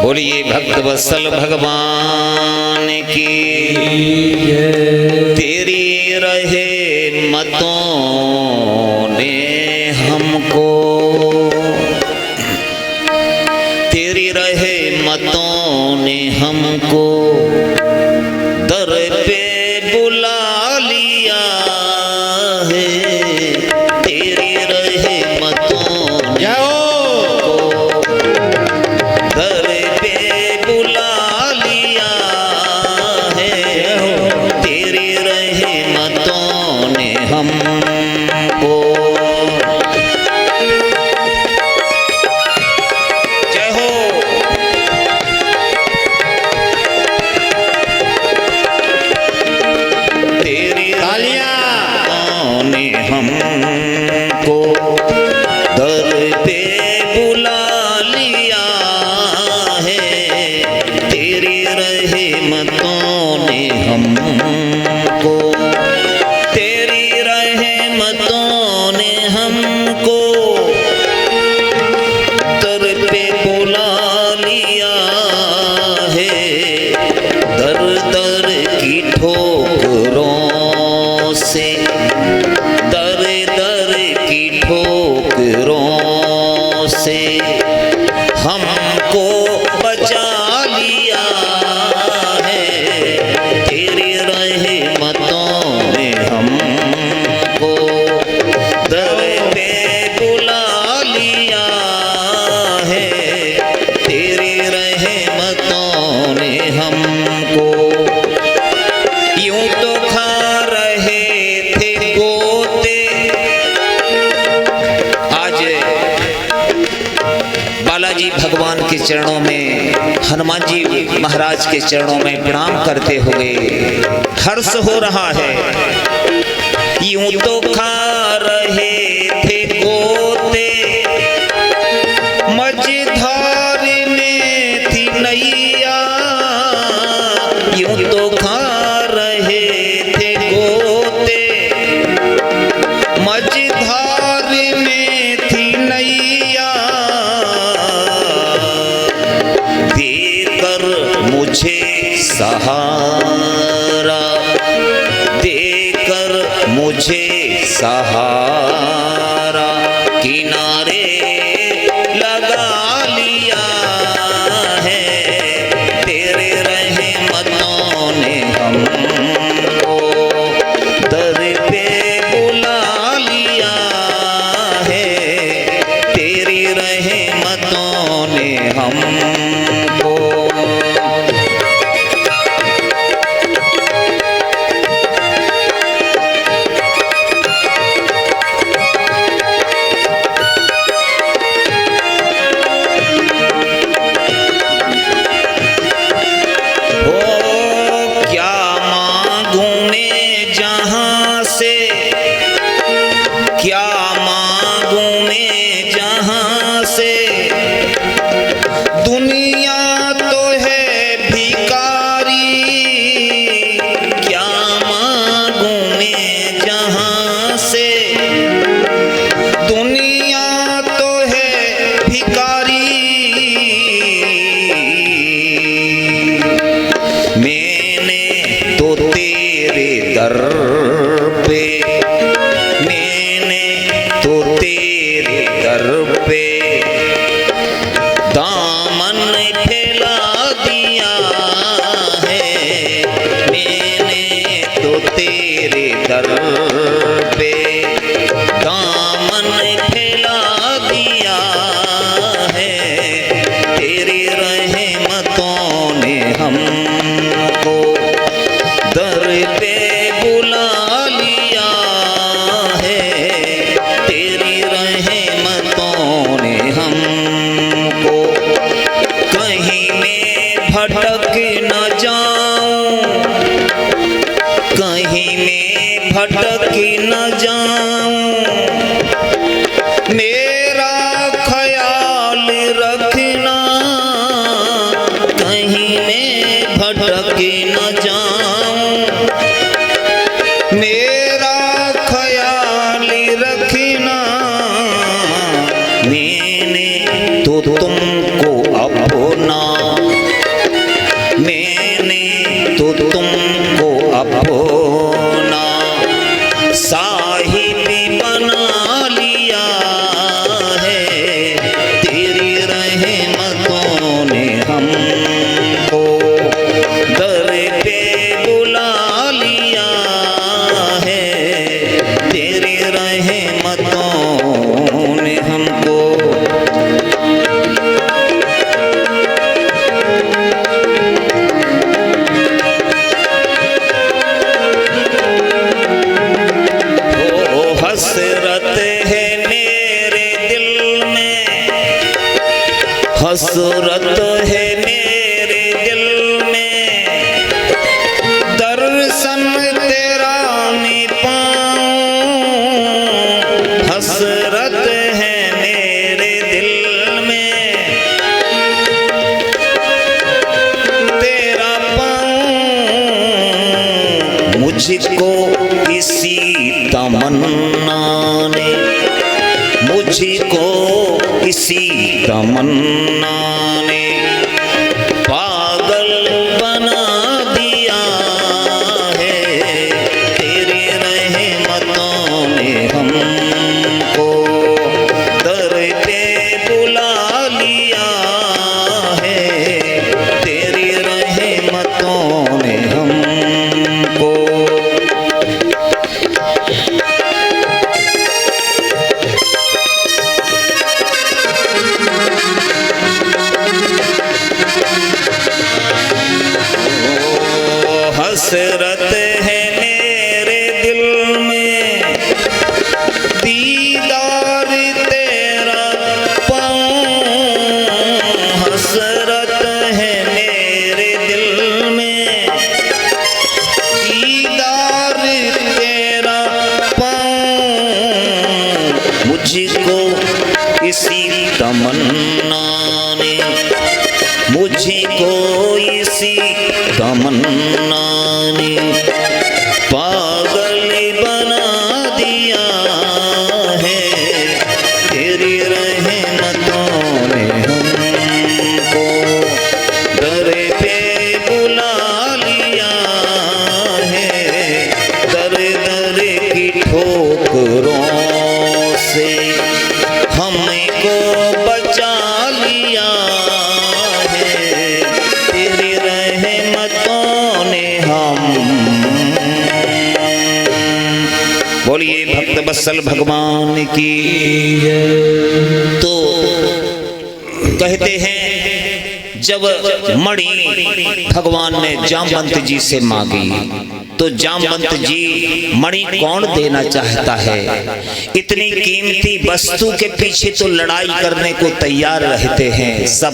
बोलिए भक्त वत्सल भगवान की। तेरी रहे मतों ने हमको, तेरी रहे मतों ने हमको दर पे बुला लिया है। तेरी रहे मतों ने दर पे बुला लिया है। तेरी रहे मतों ने हमको। जय हो। तेरी तालियां ने हमको दर पे बुला लिया है। तेरी रहमतों ने हमको, तेरी रहमतों ने हमको दर पे बुला लिया है। दर दर की ठोकरों से, दर दर की ठोकरों से हमको बचा लिया है। तेरी रहमतों ने हमको दर पे बुला लिया है। तेरी रहमतों ने हमको। यूं तो खा रहे थे गोते, आज बालाजी भगवान के चरणों में, हनुमान जी महाराज के चरणों में प्रणाम करते हुए हर्ष हो रहा है। यूं तो खा रहे थे गोते, मझधार में थी नैया। यूं तो खा रहे थे गोते, मझधार में थी नैया। देकर मुझे सहारा, देकर मुझे सहारा, किनारे लगा लिया है। तेरे रहमतों ने हमको दर पे बुला लिया है। तेरी रहमतों ने हमको। क्या मांगूं मैं जहां से, दुनिया तो है भिखारी। क्या मांगूं मैं जहां से, दुनिया तो है भिखारी। मैंने तो तेरे दर पे, तो तेरे दर पे दामन फैला दिया है। मैंने तो तेरे दर पे दामन फैला दिया है। तेरी रहमतों ने हमको दर पे बुला लिया है। तेरी रहमतों ने हमको। कहीं मैं भटक न जाऊं, कहीं मैं भटक न जाऊं, मेरा ख्याल रखना। कहीं मैं भटक न जाऊं, मेरा ख्याल रखना। मैंने तो तुमको अपना हसरत है मेरे दिल में दर्शन तेरा नहीं पाऊं। हसरत है मेरे दिल में तेरा पाऊं। मुझको किसी तमन्ना ने, मुझको किसी तमन्ना ने पागल बना दिया है। तेरी रहमतों ने हमको दर पे बुला लिया है। तेरी रहमतों ने हमको हसरत है मेरे दिल में दीदार तेरा पाऊं। हसरत है मेरे दिल में दीदार तेरा पाऊं। मुझको इसी तमन्ना ने, मुझको इसी तमन्ना ने पागल बना दिया है। तेरी रहमतों ने हमको दर पे बुला लिया है। दर दर की ठोकरों से हमको बचा लिया है। तेरी रहमतों ने हम। बोलिए भक्त वत्सल भगवान की। तो कहते हैं जब मणि भगवान ने जामवंत जी से मांगी तो जामवंत जी मणि कौन देना चाहता है। इतनी कीमती वस्तु के पीछे तो लड़ाई करने को तैयार रहते हैं सब।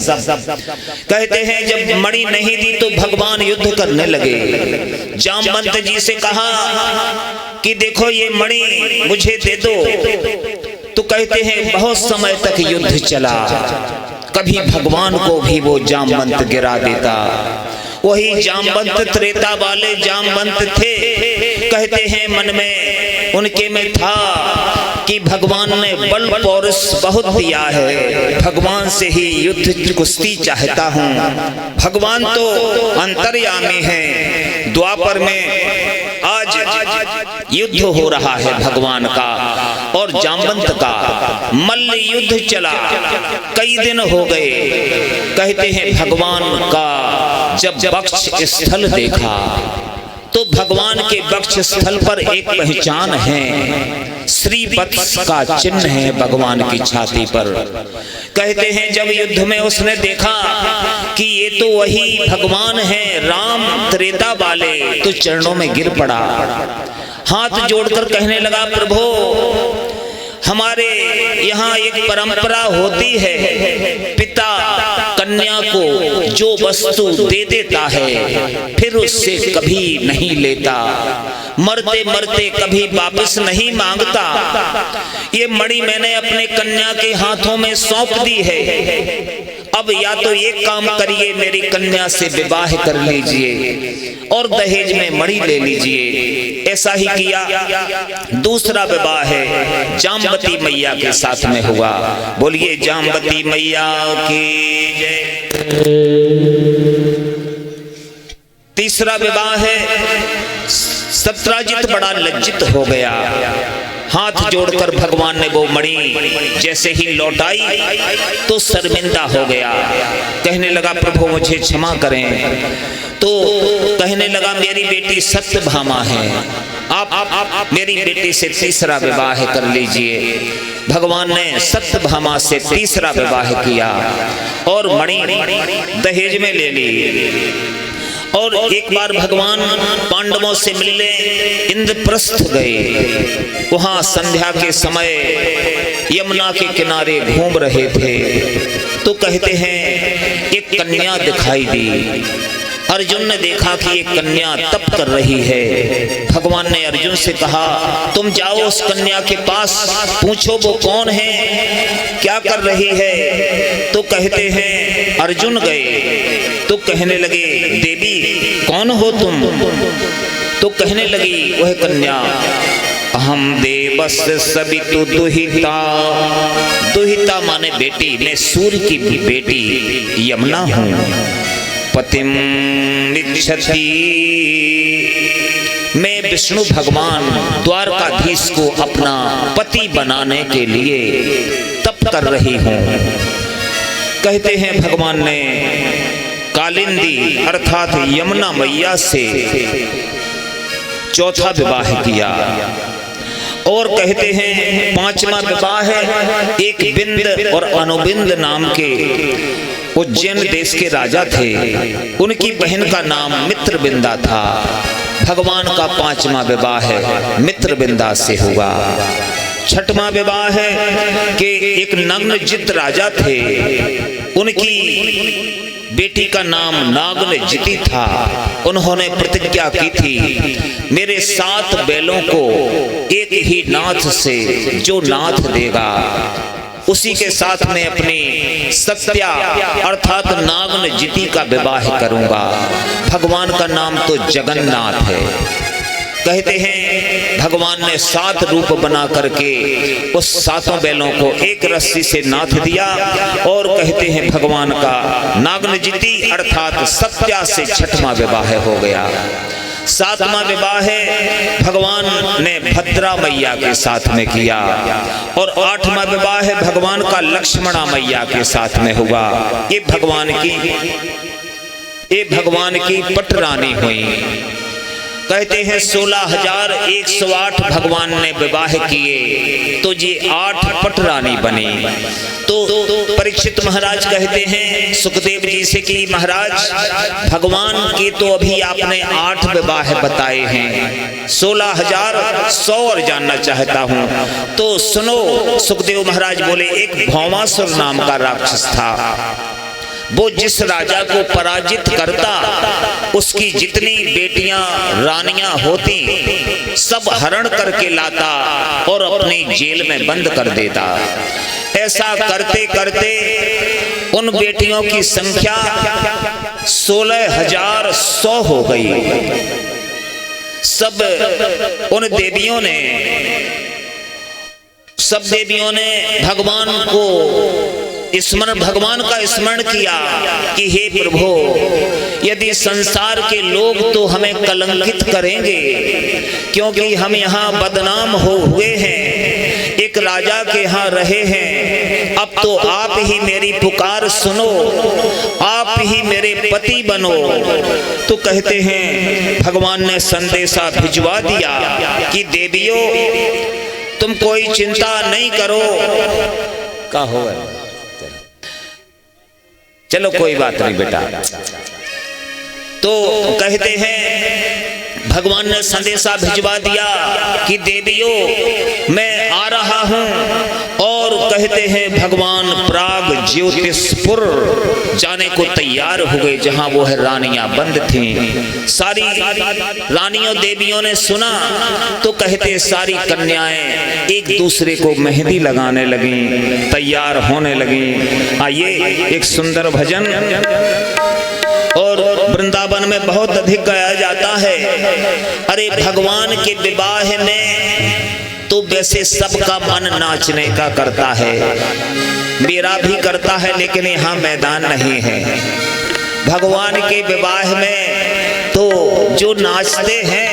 कहते हैं जब मणि नहीं दी तो भगवान युद्ध करने लगे। जामवंत जी से कहा कि देखो ये मणि मुझे दे दो। तो कहते हैं बहुत समय तक युद्ध चला। कभी भगवान को भी वो जामवंत गिरा देता। वही जामवंत त्रेता वाले जामवंत थे। कहते हैं मन में उनके में था कि भगवान ने बल पौरुष बहुत दिया है। भगवान से ही युद्ध कुश्ती चाहता हूँ। भगवान तो अंतर्यामी है। द्वापर में आज युद्ध हो रहा है भगवान का और जामवंत का। मल्ल युद्ध चला, कई दिन हो गए। कहते हैं भगवान का जब वक्ष स्थल देखा तो भगवान के वक्ष स्थल पर एक पहचान है। श्री वत्स का चिन्ह है भगवान की छाती पर। कहते हैं जब युद्ध में उसने देखा कि ये तो वही भगवान है राम त्रेता वाले, तो चरणों में गिर पड़ा। हाथ जोड़कर कहने लगा प्रभु हमारे यहाँ एक परंपरा होती है, पिता कन्या को जो वस्तु दे देता है फिर उससे कभी नहीं लेता, मरते मरते कभी वापस नहीं मांगता। ये मणि मैंने अपने कन्या के हाथों में सौंप दी है। अब या तो एक काम करिए, मेरी कन्या से विवाह कर लीजिए और दहेज में मणि ले लीजिए। ऐसा ही किया। दूसरा विवाह है जामवती मैया के साथ में हुआ। बोलिए जामवती मैया की जय। तीसरा विवाह है सत्राजित बड़ा लज्जित हो गया। हाथ जोड़कर भगवान ने वो मणि जैसे ही लौटाई तो शर्मिंदा हो गया। कहने लगा प्रभु मुझे क्षमा करें। तो कहने लगा मेरी बेटी सत्यभामा है, आप मेरी बेटी से तीसरा विवाह कर लीजिए। भगवान ने सत्यभामा से तीसरा विवाह किया और मणि दहेज में ले ली। और एक बार भगवान पांडवों से मिलने इंद्रप्रस्थ गए। वहां संध्या के समय यमुना के किनारे घूम रहे थे तो कहते हैं एक कन्या दिखाई दी। अर्जुन ने देखा कि एक कन्या तप कर रही है। भगवान ने अर्जुन से कहा तुम जाओ उस कन्या के पास, पूछो वो कौन है, क्या कर रही है। तो कहते हैं अर्जुन गए तो कहने लगे देवी कौन हो तुम। तो कहने लगी वह कन्या हम देवस सवितु दुहिता। दुहिता माने बेटी, मैं सूर्य की बेटी यमुना हूँ। पतिम इच्छति, मैं विष्णु भगवान द्वारकाधीश को अपना पति बनाने के लिए तप कर रही हूँ। कहते हैं भगवान ने कालिंदी अर्थात यमुना मैया से चौथा विवाह किया। और कहते हैं पांचवा विवाह है एक बिंद और अनुबिंद नाम के उज्जैन देश के राजा थे, उनकी बहन का नाम मित्रबिंदा था। भगवान का पांचवा विवाह है मित्रबिंदा से हुआ। छठवां विवाह है कि एक नग्नजित राजा थे, उनकी बेटी का नाम नागनजिति था। उन्होंने प्रतिज्ञा की थी मेरे 7 बैलों को एक ही नाथ से जो नाथ देगा उसी के साथ में अपनी सत्या अर्थात नागनजिति का विवाह करूंगा। भगवान का नाम तो जगन्नाथ है। कहते हैं भगवान ने 7 रूप बना करके उस 7 बैलों को एक रस्सी से नाथ दिया। और कहते हैं भगवान का नागनजिति अर्थात सत्या से 6वां विवाह हो गया। 7वां विवाह है भगवान ने भद्रा मैया के साथ में किया। और 8वां विवाह है भगवान का लक्ष्मणा मैया के साथ में हुआ। ये भगवान की पटरानी हुई। कहते हैं 16,108 भगवान ने विवाह किए तो ये 8 पटरानी बनी। तो परीक्षित महाराज कहते हैं सुखदेव जी से कि महाराज भगवान के तो अभी आपने 8 विवाह बताए हैं, 16,100 और जानना चाहता हूं। तो सुनो सुखदेव महाराज बोले एक भौमासुर नाम का राक्षस था, वो जिस राजा को पराजित करता उसकी जितनी बेटियां रानियां होती सब हरण करके लाता और अपनी जेल में बंद कर देता। ऐसा करते करते उन बेटियों की संख्या 16,100 हो गई। सब देवियों ने भगवान का स्मरण किया कि हे प्रभु यदि संसार के लोग तो हमें कलंकित करेंगे क्योंकि हम यहाँ बदनाम हुए हैं, एक राजा के यहाँ रहे हैं। अब तो आप ही मेरी पुकार सुनो, आप ही मेरे पति बनो। तो कहते हैं भगवान ने संदेशा भिजवा दिया कि देवियों तुम कोई चिंता नहीं करो। का हो चलो कोई बात नहीं बेटा। तो कहते हैं भगवान ने संदेशा भिजवा दिया कि देवियों मैं आ रहा हूं। और कहते हैं भगवान प्राग ज्योतिषपुर जाने को तैयार हो गए जहां वो है रानियां बंद थीं। सारी रानियों देवियों ने सुना तो कहते सारी कन्याएं एक दूसरे को मेहंदी लगाने लगी, तैयार होने लगी। आइए एक सुंदर भजन और वृंदावन में बहुत अधिक गाया जाता है। अरे भगवान के विवाह में तो वैसे सबका मन नाचने का करता है, मेरा भी करता है, लेकिन यहाँ मैदान नहीं है। भगवान के विवाह में तो जो नाचते हैं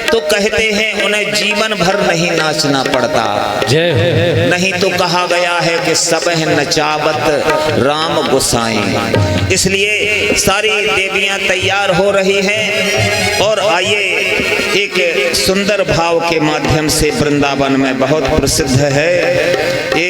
तो कहते हैं उन्हें जीवन भर नहीं नाचना पड़ता। नहीं तो कहा गया है कि सबह नचावत राम गोसाई। इसलिए सारी देवियां तैयार हो रही हैं। और आइए एक सुंदर भाव के माध्यम से वृंदावन में बहुत प्रसिद्ध है ये